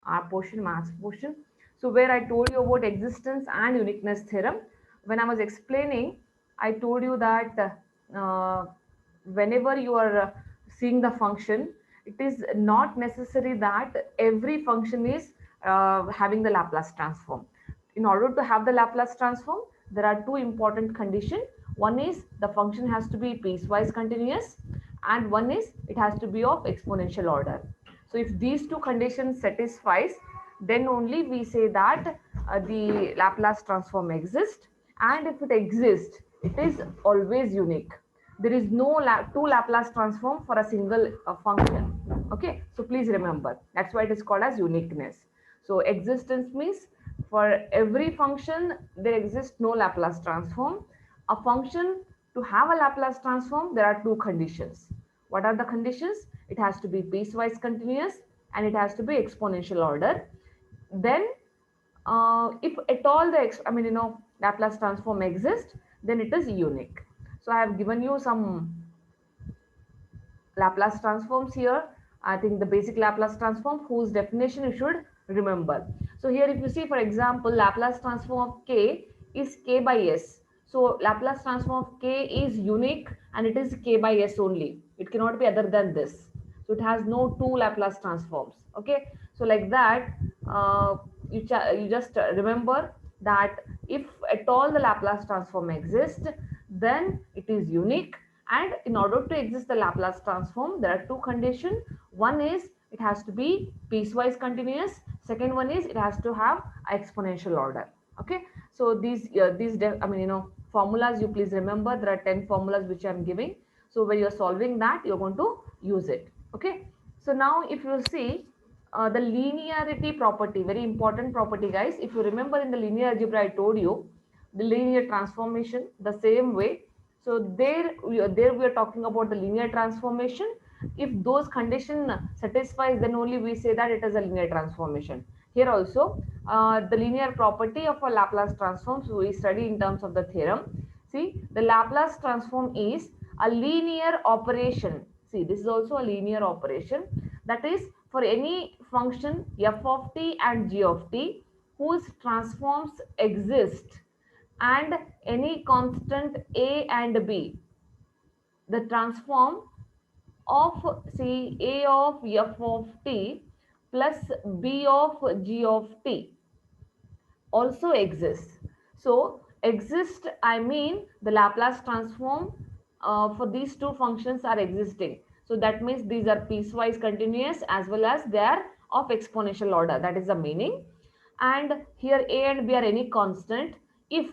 our portion, maths portion. So where I told you about existence and uniqueness theorem. When I was explaining, I told you that whenever you are seeing the function, it is not necessary that every function is having the Laplace transform. In order to have the Laplace transform, there are two important conditions. One is the function has to be piecewise continuous, and one is it has to be of exponential order. So if these two conditions satisfies, then only we say that the Laplace transform exists, and if it exists, it is always unique. There is no two Laplace transform for a single function. Okay, so please remember, that's why it is called as uniqueness. So existence means for every function there exists no Laplace transform. A function, to have a Laplace transform, there are two conditions. What are the conditions? It has to be piecewise continuous and it has to be exponential order. Then if at all Laplace transform exists, then it is unique. So I have given you some Laplace transforms here. I think the basic Laplace transform whose definition you should remember. So here if you see, for example, Laplace transform of k is k by s. So Laplace transform of k is unique and it is k by s only. It cannot be other than this. So it has no two Laplace transforms. Okay. So like that, you just remember that if at all the Laplace transform exists, then it is unique. And in order to exist the Laplace transform, there are two conditions. One is it has to be piecewise continuous. Second one is it has to have exponential order. Okay. So formulas, you please remember there are 10 formulas which I am giving. So when you are solving that, you're going to use it. Okay. So now if you see the linearity property, very important property, guys. If you remember in the linear algebra, I told you the linear transformation the same way. So there we are talking about the linear transformation. If those condition satisfies, then only we say that it is a linear transformation. Here also, the linear property of a Laplace transform, so we study in terms of the theorem. See, the Laplace transform is a linear operation. See, this is also a linear operation, that is for any function f of t and g of t whose transforms exist and any constant a and b. The transform of, see, a of f of t plus b of g of t also exists. So exist, I mean the Laplace transform for these two functions are existing. So that means these are piecewise continuous as well as they are of exponential order. That is the meaning. And here a and b are any constant. If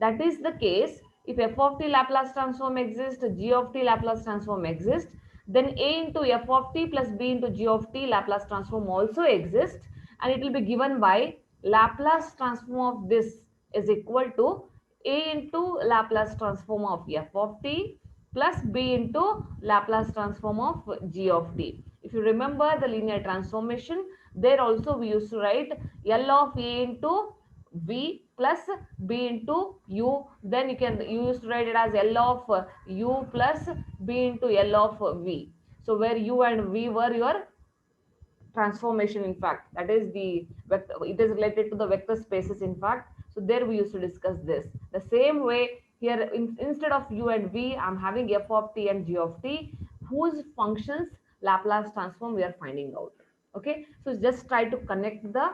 that is the case, if f of t Laplace transform exists, g of t Laplace transform exists, then a into f of t plus b into g of t Laplace transform also exists, and it will be given by Laplace transform of this is equal to a into Laplace transform of f of t plus b into Laplace transform of g of t. If you remember the linear transformation, there also we used to write L of a into v plus b into u. Then you used to write it as L of u plus b into L of v. So where u and v were your transformation, in fact, that is the vector, it is related to the vector spaces, in fact. So there we used to discuss this the same way here. Instead of u and v, I'm having f of t and g of t whose functions Laplace transform we are finding out. Okay, so just try to connect the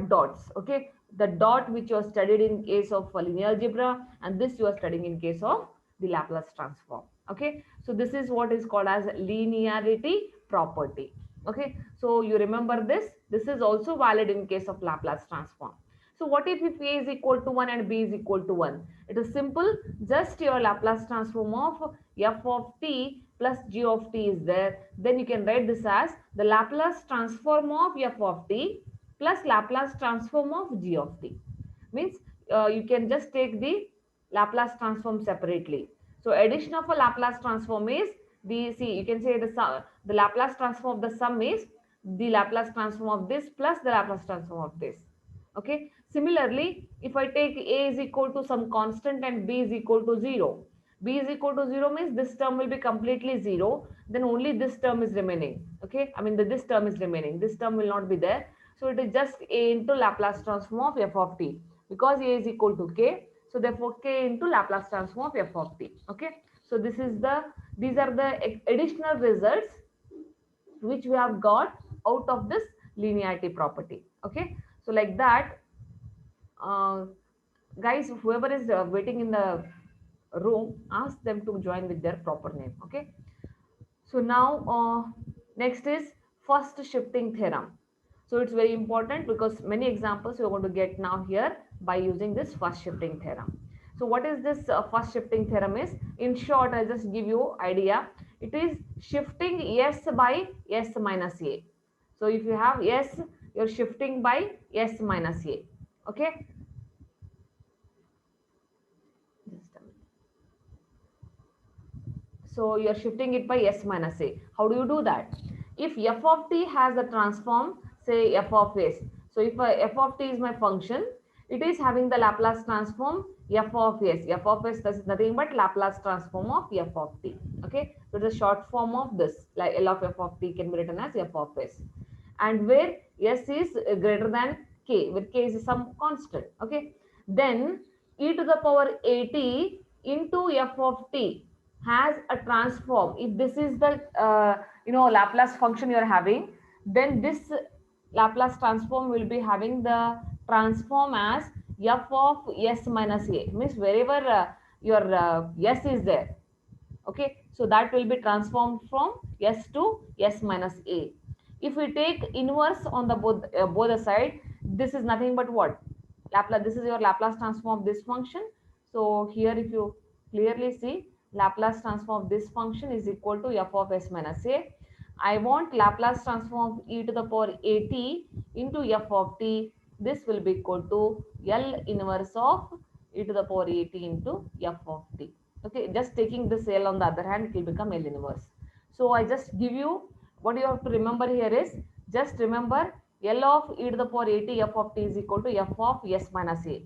dots. Okay, the dot which you are studied in case of linear algebra, and this you are studying in case of the Laplace transform. Okay, so this is what is called as linearity property. Okay, so you remember this is also valid in case of Laplace transform. So what if a is equal to 1 and b is equal to 1? It is simple. Just your Laplace transform of f of t plus g of t is there. Then you can write this as the Laplace transform of f of t plus Laplace transform of g of t. Means you can just take the Laplace transform separately. So addition of a Laplace transform is the, see, you can say the Laplace transform of the sum is the Laplace transform of this plus the Laplace transform of this. Okay. Similarly, if I take a is equal to some constant and b is equal to 0, B is equal to 0 means this term will be completely 0. Then only this term is remaining. Okay. I mean, this term is remaining. This term will not be there. So it is just A into Laplace transform of f of t. Because A is equal to K. So therefore K into Laplace transform of f of t. Okay. So these are the additional results which we have got out of this linearity property. Okay. So like that, uh, guys, whoever is waiting in the room, ask them to join with their proper name. Okay. So now next is first shifting theorem. So it's very important because many examples you're going to get now here by using this first shifting theorem. So what is this first shifting theorem is? In short, I'll just give you idea. It is shifting S by S minus A. So if you have S, you're shifting by S minus A. Okay. Just a minute. So you're shifting it by S minus A. How do you do that? If f of t has a transform, say f of s. So if f of t is my function, it is having the Laplace transform f of s. F of s is nothing but Laplace transform of f of t. Okay. So it's a short form of this. Like L of f of t can be written as f of s. And where s is greater than k, where k is some constant. Okay. Then e to the power at into f of t has a transform. If this is the Laplace function you are having, then this Laplace transform will be having the transform as f of s minus a. Means wherever your s is there. Okay, so that will be transformed from s to s minus a. If we take inverse on the both the side, this is nothing but what? Laplace. This is your Laplace transform of this function. So here if you clearly see, Laplace transform of this function is equal to f of s minus a. I want Laplace transform of e to the power at into f of t. This will be equal to L inverse of e to the power at into f of t. Okay, just taking this L on the other hand, it will become L inverse. So I just give you what you have to remember here is, just remember L of e to the power at f of t is equal to f of s minus a.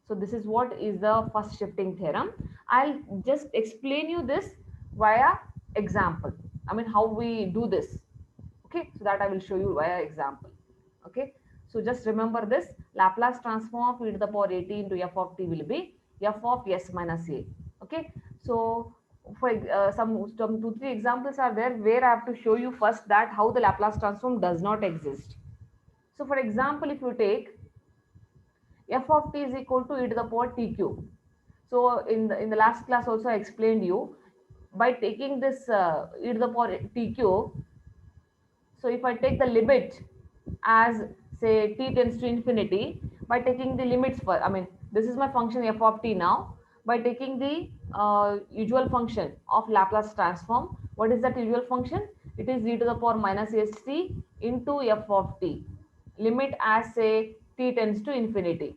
So this is what is the first shifting theorem. I'll just explain you this via example. I mean how we do this. Okay, so that I will show you via example. Okay, so just remember this Laplace transform of e to the power at into f of t will be f of s minus a. Okay, so for some 2-3 examples are there where I have to show you first that how the Laplace transform does not exist. So for example, if you take f of t is equal to e to the power t cube. So in the last class also I explained you by taking this e to the power t cube. So if I take the limit as say t tends to infinity, by taking the limits for, I mean this is my function f of t now, by taking the usual function of Laplace transform. What is that usual function? It is e to the power minus st into f of t. Limit as say t tends to infinity.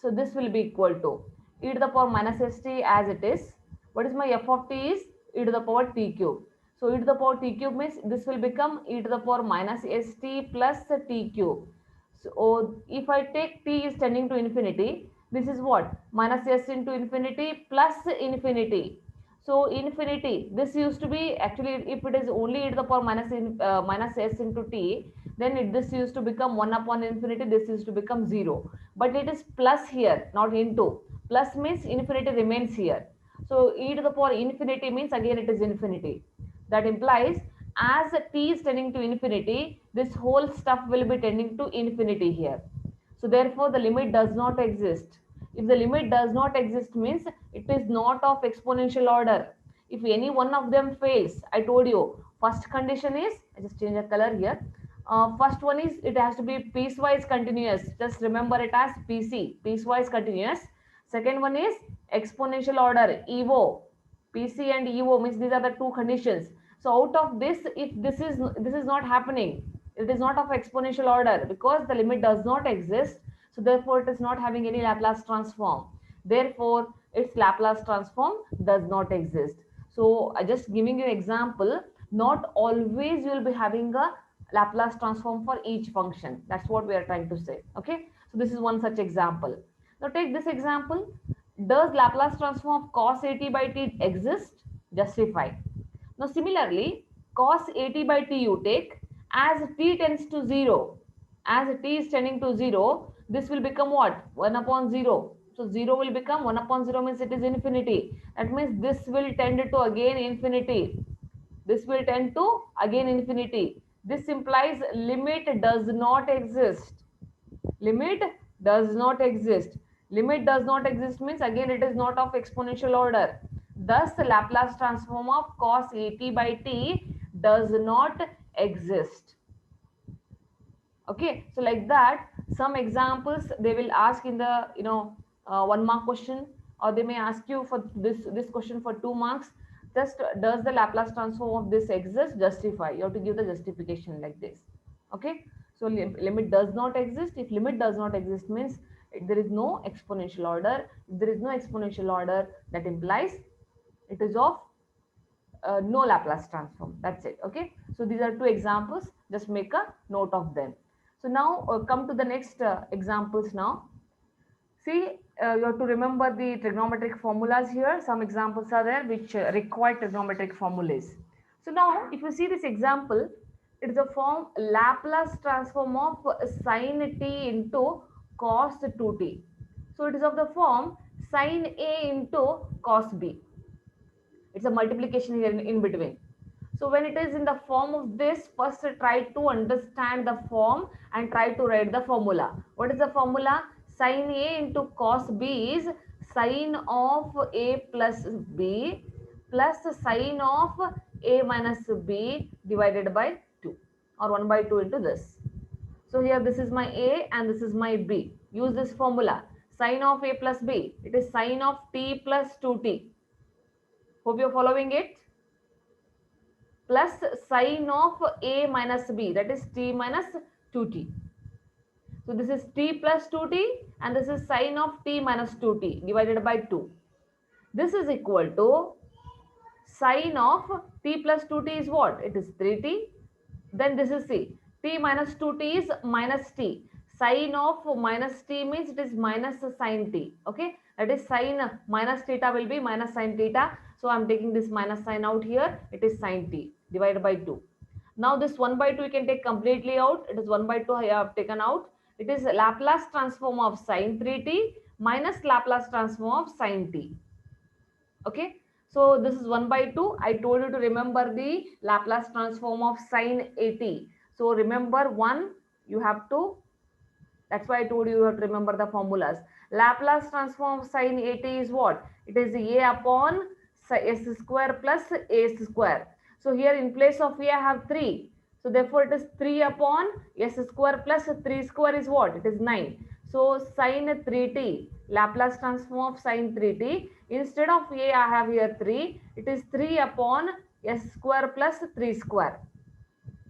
So this will be equal to e to the power minus st as it is. What is my f of t is e to the power t cube. So e to the power t cube means this will become e to the power minus st plus t cube. So if I take t is tending to infinity, this is what? Minus s into infinity plus infinity. So infinity, this used to be actually, if it is only e to the power minus s into t, then this used to become 1 upon infinity, this used to become 0. But it is plus here, not into. Plus means infinity remains here. So e to the power infinity means again it is infinity. That implies as t is tending to infinity, this whole stuff will be tending to infinity here. So therefore the limit does not exist. If the limit does not exist means it is not of exponential order. If any one of them fails, I told you, first condition is, I just change the color here. First one is it has to be piecewise continuous. Just remember it as PC, piecewise continuous. Second one is exponential order, EVO. PC and EVO means these are the two conditions. So out of this, if this is not happening, it is not of exponential order because the limit does not exist. So therefore, it is not having any Laplace transform. Therefore, its Laplace transform does not exist. So I just giving you an example. Not always you will be having a Laplace transform for each function. That's what we are trying to say. Okay. So this is one such example. Now take this example. Does Laplace transform of cos at by t exist? Justify. Now similarly, cos at by t you take, as t tends to 0, as t is tending to 0, this will become what? 1 upon 0. So 0 will become 1 upon 0 means it is infinity. That means this will tend to again infinity. This will tend to again infinity. This implies limit does not exist. Limit does not exist. Limit does not exist means again it is not of exponential order. Thus the Laplace transform of cos at by t does not exist. Okay, so like that, some examples they will ask in the 1 mark question, or they may ask you for this question for 2 marks. Just does the Laplace transform of this exist? Justify. You have to give the justification like this. Okay, so limit does not exist. If limit does not exist means there is no exponential order. If there is no exponential order, that implies it is of no Laplace transform. That's it. Okay, so these are two examples. Just make a note of them. So now come to the next examples now. See, you have to remember the trigonometric formulas here. Some examples are there which require trigonometric formulas. So now if you see this example, it is a form Laplace transform of sine t into cos 2t. So it is of the form sine A into cos B. It's a multiplication here in between. So when it is in the form of this, first try to understand the form and try to write the formula. What is the formula? Sine A into cos B is sine of A plus B plus sine of A minus B divided by 2, or 1 by 2 into this. So here this is my A and this is my B. Use this formula. Sine of A plus B. It is sine of t plus 2t. Hope you're following it. Plus sine of A minus B, that is t minus 2t. So this is t plus 2t and this is sine of t minus 2t divided by 2. This is equal to sine of t plus 2t is what? It is 3t. Then this is c. T minus 2t is minus t. Sine of minus t means it is minus sine t. Okay, that is sine minus theta will be minus sine theta. So I am taking this minus sign out here. It is sine t divided by 2. Now this 1 by 2 you can take completely out. It is 1 by 2 I have taken out. It is Laplace transform of sine 3t minus Laplace transform of sine t. Okay, so this is 1 by 2. I told you to remember the Laplace transform of sine at. So remember one, you have to, that's why I told you have to remember the formulas. Laplace transform of sine at is what? It is a upon s square plus a square. So here in place of a I have 3. So therefore it is 3 upon s square plus 3 square is what? It is 9. So sine 3t, Laplace transform of sine 3t. Instead of a I have here 3. It is 3 upon s square plus 3 square.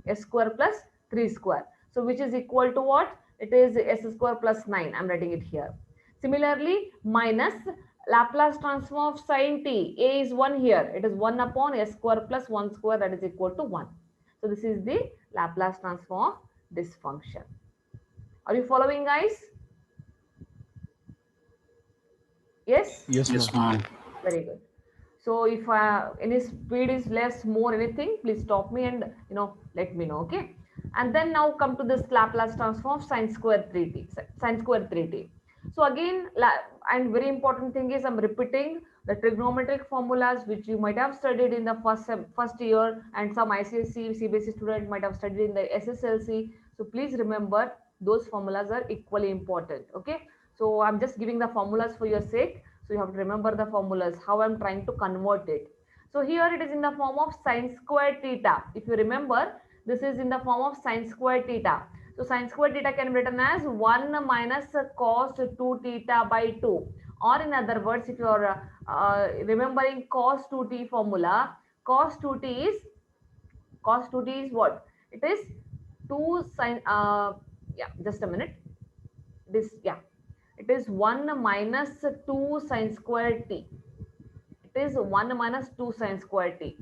S square plus 3 square. So which is equal to what? It is s square plus 9. I'm writing it here. Similarly, minus Laplace transform of sine t. A is 1 here. It is 1 upon s square plus 1 square, that is equal to 1. So this is the Laplace transform of this function. Are you following, guys? Yes? Yes, ma'am. Very good. So if any speed is less, more, anything, please stop me and let me know. Okay. And then now come to this Laplace transform of sine square 3t. Sine square 3t. So again, and very important thing is I'm repeating the trigonometric formulas which you might have studied in the first year, and some ICSE, CBSE student might have studied in the SSLC. So please remember those formulas are equally important. Okay. So I'm just giving the formulas for your sake. So you have to remember the formulas, how I'm trying to convert it. So here it is in the form of sine square theta. If you remember, this is in the form of sine square theta. So sine square theta can be written as 1 minus cos 2 theta by 2. Or in other words, if you are remembering cos 2t formula, cos 2t is what? It is 2 sine, just a minute. It is 1 minus 2 sine square t. It is 1 minus 2 sine square t.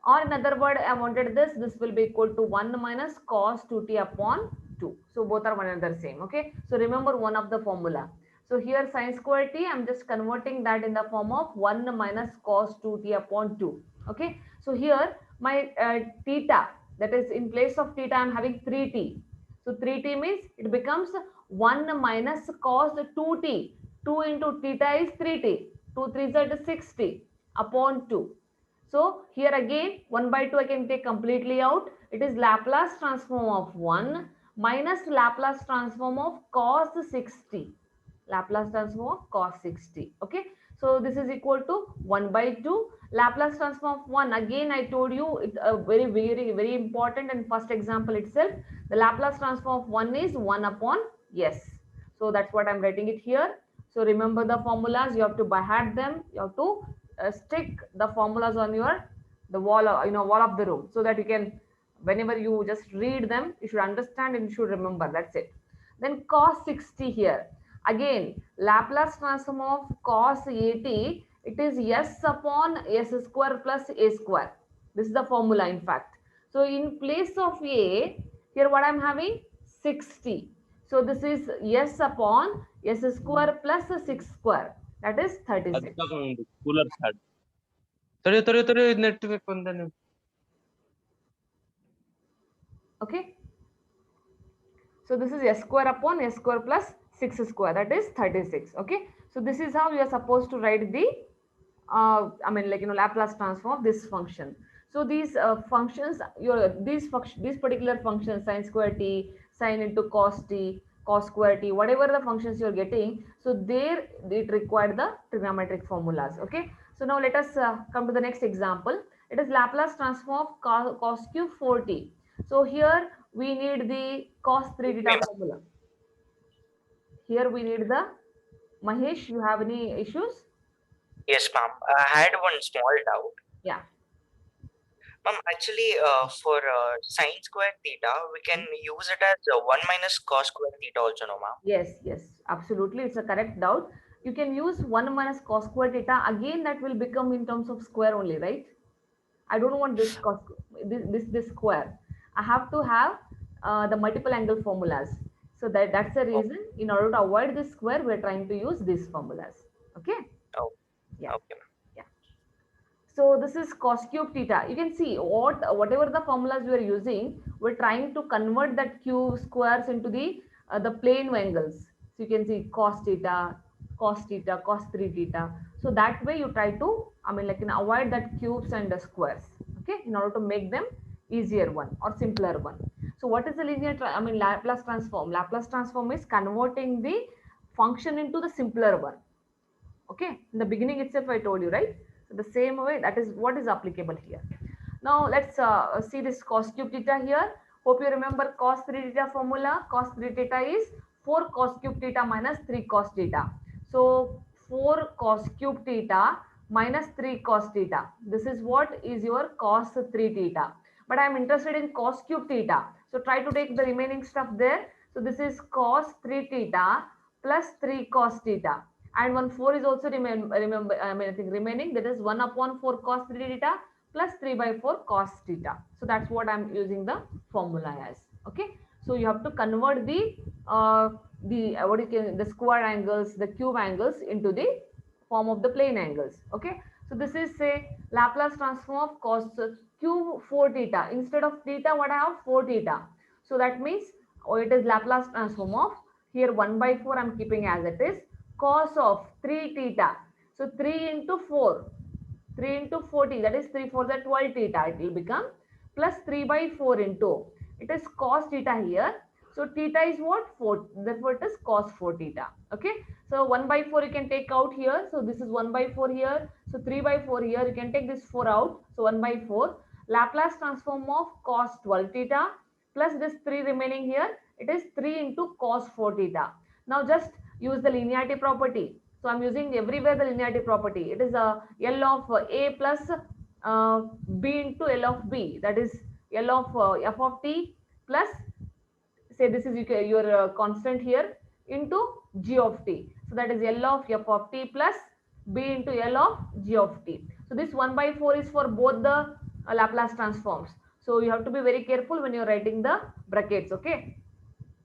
Or in other word, I wanted this will be equal to 1 minus cos 2t upon 2. So both are one and the same. Okay. So remember one of the formula. So here sin square t, I'm just converting that in the form of 1 minus cos 2t upon 2. Okay. So here my theta, that is in place of theta, I'm having 3t. So 3t means it becomes 1 minus cos 2t. 2 into theta is 3t. 2 3 is 60 upon 2. So here again 1 by 2 I can take completely out. It is Laplace transform of 1 minus Laplace transform of cos 60. Laplace transform of cos 60. Okay. So this is equal to 1 by 2. Laplace transform of 1. Again I told you it's a very important, and first example itself. The Laplace transform of 1 is 1 upon s. So that's what I'm writing it here. So remember the formulas. You have to by heart them. You have to stick the formulas on your the wall, wall of the room, so that you can, whenever you just read them, you should understand and you should remember. That's it. Then cos 60 here. Again, Laplace transform of cos 80, it is s upon s square plus a square. This is the formula in fact. So in place of a, here what I'm having? 60. So this is s upon s square plus 6 square. That is 36. Cooler start ತೊರೆ net ಬೇಕು ಅಂತ ನೀವು. Okay. So this is s square upon s square plus 6 square, that is 36. Okay. So this is how you are supposed to write the Laplace transform of this function. So these functions, these particular functions, sin square t, sin into cos t, cos square t, whatever the functions you're getting, so there it required the trigonometric formulas. Okay. So now let us come to the next example. It is Laplace transform of cos cube 4t. So here we need the cos 3 theta formula. Here we need the, Mahesh, you have any issues? Yes, ma'am. I had one small doubt. Yeah. Ma'am, actually, for sin square theta, we can use it as 1 minus cos square theta also, no, ma'am? Yes, absolutely. It's a correct doubt. You can use 1 minus cos square theta. Again, that will become in terms of square only, right? I don't want this cos, this square. I have to have the multiple angle formulas. So that's the reason. In order to avoid this square, we're trying to use these formulas. Okay? Oh, yeah. Okay. Yeah. So this is cos cube theta. You can see whatever the formulas we are using, we're trying to convert that cube squares into the plane angles. So you can see cos theta, cos 3 theta. So that way you try to, avoid that cubes and the squares. Okay, in order to make them easier one or simpler one. So what is the Laplace transform? Laplace transform is converting the function into the simpler one. Okay, in the beginning itself I told you, right? So the same way, that is what is applicable here. Now let's see this cos cube theta here. Hope you remember cos 3 theta formula. Cos 3 theta is 4 cos cube theta minus 3 cos theta. So 4 cos cube theta minus 3 cos theta. This is what is your cos 3 theta. But I am interested in cos cube theta. So try to take the remaining stuff there. So this is cos 3 theta plus 3 cos theta. And 4 is also remaining. That is 1 upon 4 cos 3 theta plus 3 by 4 cos theta. So that's what I'm using the formula as. Okay. So you have to convert the square angles, the cube angles into the form of the plane angles. Okay. So this is say Laplace transform of cos cube 4 theta. Instead of theta, what I have 4 theta. So that means it is Laplace transform of, here 1 by 4 I'm keeping as it is, cos of 3 theta. So 3 into 4, 3 into 40, that is 3 for the 12 theta. It will become plus 3 by 4 into, it is cos theta here. So theta is what? 4. Therefore it is cos 4 theta. Okay. So 1 by 4 you can take out here. So this is 1 by 4 here. So 3 by 4 here. You can take this 4 out. So 1 by 4. Laplace transform of cos 12 theta plus this 3 remaining here. It is 3 into cos 4 theta. Now just use the linearity property. So I'm using everywhere the linearity property. It is a L of A plus B into L of B. That is L of f of t plus, say this is your constant here, into g of t. So that is L of f of t plus b into L of g of t. So this 1 by 4 is for both the Laplace transforms. So you have to be very careful when you're writing the brackets. Okay.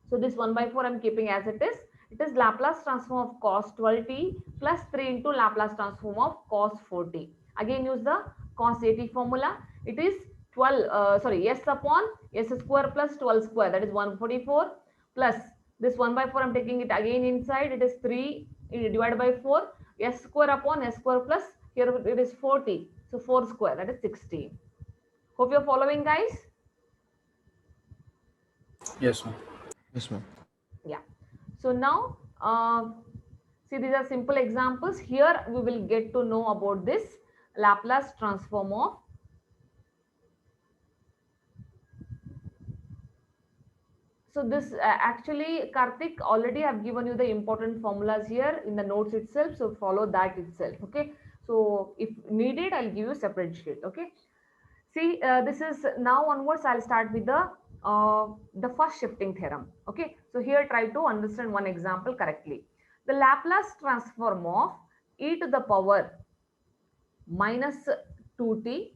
So this 1 by 4 I'm keeping as it is. It is Laplace transform of cos 12t plus 3 into Laplace transform of cos 4t. Again use the cos 80 formula. It is 12, s upon s square plus 12 square, that is 144, plus this 1 by 4 I'm taking it again inside, it is 3 divided by 4, s square upon s square plus, here it is 40, so 4 square, that is 16. Hope you're following, guys. Yes, ma'am. Yes, ma'am. Yeah. So now, see, these are simple examples. Here we will get to know about this Laplace transform of actually Karthik already have given you the important formulas here in the notes itself. So follow that itself. Okay. So if needed, I'll give you separate sheet. Okay. See, this is now onwards. I'll start with the first shifting theorem. Okay. So here try to understand one example correctly. The Laplace transform of e to the power minus 2t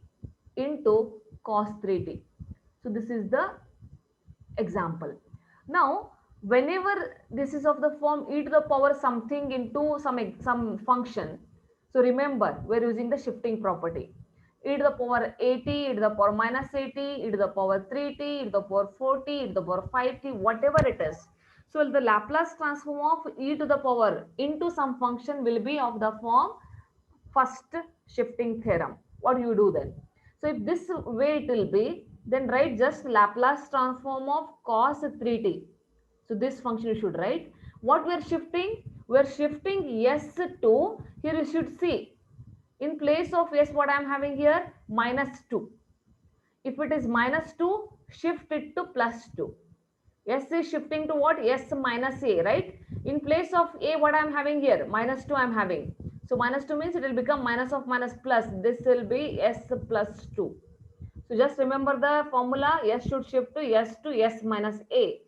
into cos 3t. So this is the example. Now, whenever this is of the form e to the power something into some function, so remember we're using the shifting property. E to the power 80, e to the power minus 80, e to the power 3t, e to the power 40, e to the power 5t, whatever it is. So the Laplace transform of e to the power into some function will be of the form first shifting theorem. What do you do then? So if this way it will be, then write just Laplace transform of cos 3t. So this function you should write. What we are shifting? We are shifting s to, here you should see, in place of s what I am having here, minus 2. If it is minus 2, shift it to plus 2. S is shifting to what? S minus a, right? In place of a, what I am having here? Minus 2 I am having. So minus 2 means it will become minus of minus plus. This will be s plus 2. So just remember the formula. S should shift to s minus a.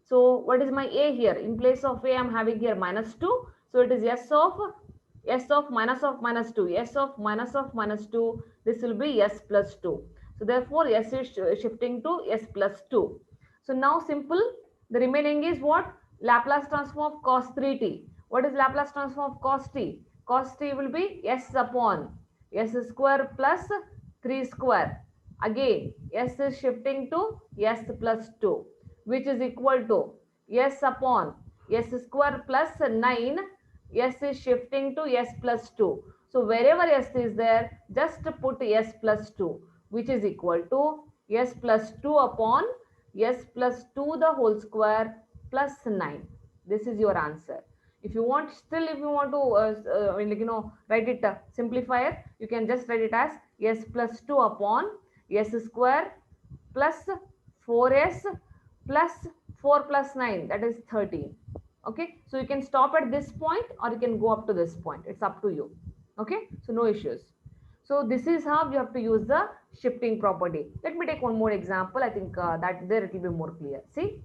So what is my a here? In place of a, I am having here minus 2. So it is s of minus 2. S of minus 2. This will be s plus 2. So therefore s is shifting to s plus 2. So now simple, the remaining is what? Laplace transform of cos 3t. What is Laplace transform of cos t? Cos t will be s upon s square plus 3 square. Again, s is shifting to s plus 2, which is equal to s upon s square plus 9. S is shifting to s plus 2. So wherever s is there, just put s plus 2, which is equal to s plus 2 upon s plus 2 the whole square plus 9. This is your answer. If you want, still if you want to write it simplifier, you can just write it as s plus 2 upon s square plus 4s plus 4 plus 9, that is 13. Okay, so you can stop at this point or you can go up to this point. It's up to you. Okay, so no issues. So this is how you have to use the shifting property. Let me take one more example. I think that there it will be more clear. See,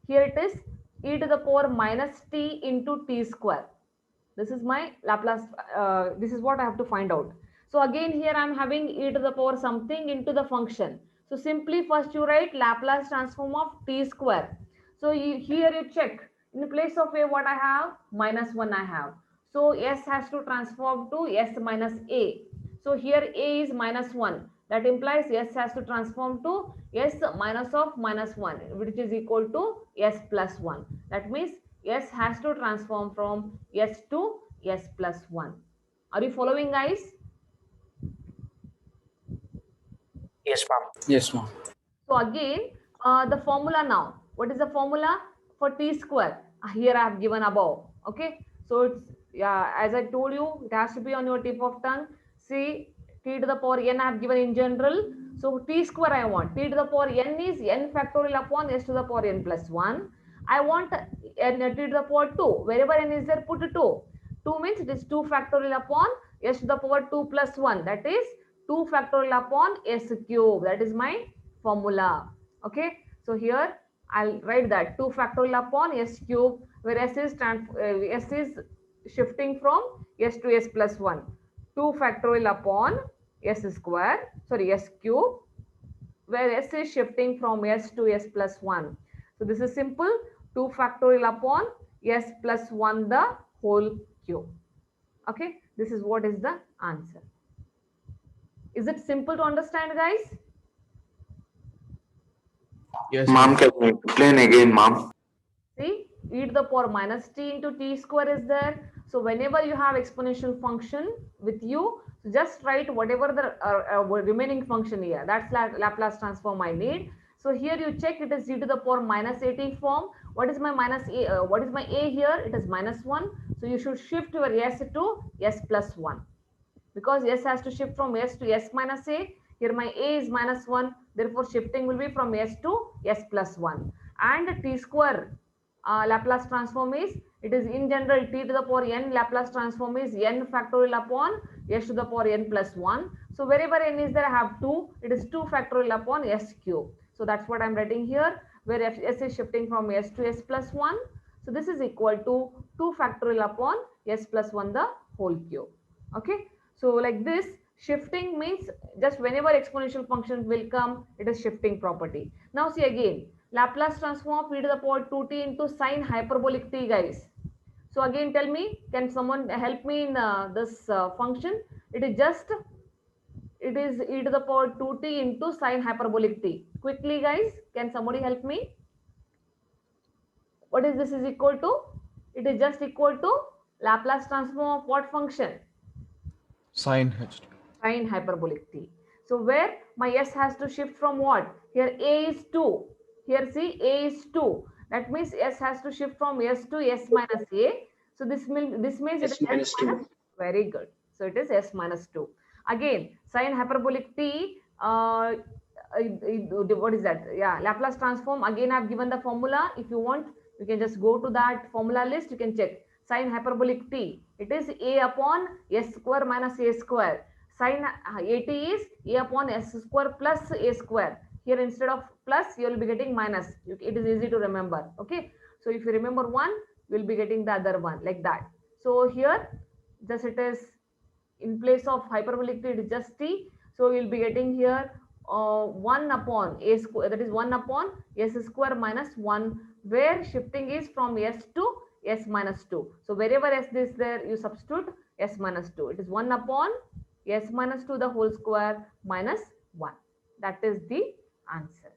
here it is e to the power minus t into t square. This is my Laplace. This is what I have to find out. So again here I am having e to the power something into the function. So simply first you write Laplace transform of t square. So here you check. In place of a, what I have? Minus 1 I have. So s has to transform to s minus a. So here a is minus 1. That implies s has to transform to s minus of minus 1, which is equal to s plus 1. That means s has to transform from s to s plus 1. Are you following, guys? Yes, ma'am. Yes, ma'am. So again, the formula now. What is the formula for t square? Here I have given above. Okay. So it's, yeah, as I told you, it has to be on your tip of tongue. See, t to the power n I have given in general. So t square I want. T to the power n is n factorial upon s to the power n plus 1. I want n t to the power 2. Wherever n is there, put 2. 2 means it is 2 factorial upon s to the power 2 plus 1. That is 2 factorial upon s cube. That is my formula. Okay. So here I'll write that 2 factorial upon s cube, where s is shifting from s to s plus 1. 2 factorial upon s square, sorry, s cube, where s is shifting from s to s plus 1. So this is simple. 2 factorial upon s plus 1 the whole cube. Okay, this is what is the answer. Is it simple to understand, guys? Yes, Ma'am, ma'am. can you explain again, ma'am? See, e to the power minus t into t square is there. So whenever you have exponential function with you, just write whatever the remaining function here. That's Laplace transform I need. So here you check, it is e to the power minus at form. What is my minus a? What is my a here? It is minus 1. So you should shift your s to s plus 1. Because s has to shift from s to s minus a. Here my a is minus 1. Therefore, shifting will be from s to s plus 1. And t square Laplace transform is, it is in general t to the power n. Laplace transform is n factorial upon s to the power n plus 1. So wherever n is there, I have 2. It is 2 factorial upon s cube. So that's what I'm writing here, where s is shifting from s to s plus 1. So this is equal to 2 factorial upon s plus 1 the whole cube. Okay. So like this, shifting means just whenever exponential function will come, it is shifting property. Now see again, Laplace transform of e to the power 2t into sine hyperbolic t, guys. So again, tell me, can someone help me in this function? It is e to the power 2t into sine hyperbolic t. Quickly, guys, can somebody help me? What is this is equal to? It is just equal to Laplace transform of what function? Sine h. Sine hyperbolic t. So where my s has to shift from what? Here a is 2. Here see a is 2. That means s has to shift from s to s minus a. So this means it is s minus 2. Very good. So it is s minus 2. Again, sine hyperbolic t. What is that? Yeah, Laplace transform. Again, I have given the formula. If you want, you can just go to that formula list. You can check sine hyperbolic t. It is a upon s square minus a square. Sine at is a upon s square plus a square. Here instead of plus, you will be getting minus. It is easy to remember. Okay. So if you remember one, you will be getting the other one like that. So here, just it is in place of hyperbolic t, it is just t. So you will be getting here 1 upon a square, that is 1 upon s square minus 1, where shifting is from s to s minus 2. So wherever s is there, you substitute s minus 2. It is 1 upon s minus 2 the whole square minus 1. That is the answer.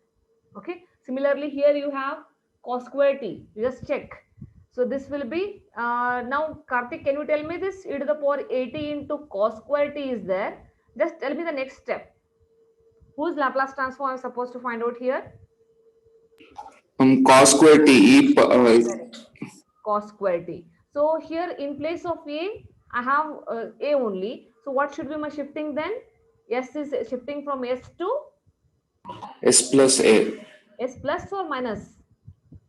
Okay. Similarly, here you have cos square t. You just check. So this will be, now Karthik, can you tell me this e to the power 80 into cos square t is there? Just tell me the next step. Whose Laplace transform I'm supposed to find out here? Cos square t. Cos square t. So here in place of a, I have a only. So what should be my shifting then? S is shifting from s to S plus a. s plus or minus?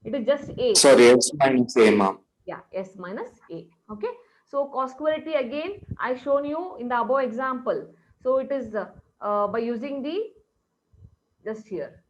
It is just a. Sorry, s minus a, ma'am. Yeah, s minus a. Okay. So cos square t again, I shown you in the above example. So it is by using the, just here.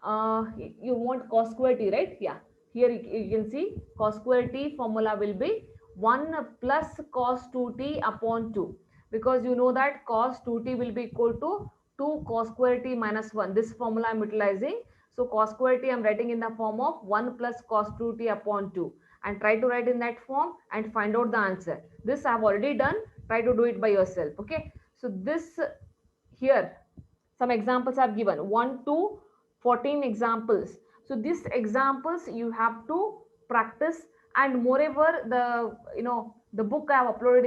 You want cos square t, right? Yeah. Here you can see cos square t formula will be 1 plus cos 2t upon 2. Because you know that cos 2t will be equal to 2 cos square t minus 1. This formula I am utilizing. So cos square t I am writing in the form of 1 plus cos 2t upon 2. And try to write in that form and find out the answer. This I have already done. Try to do it by yourself. Okay. So this here, some examples I have given. 1 to 14 examples. So these examples you have to practice, and moreover the the book I have uploaded in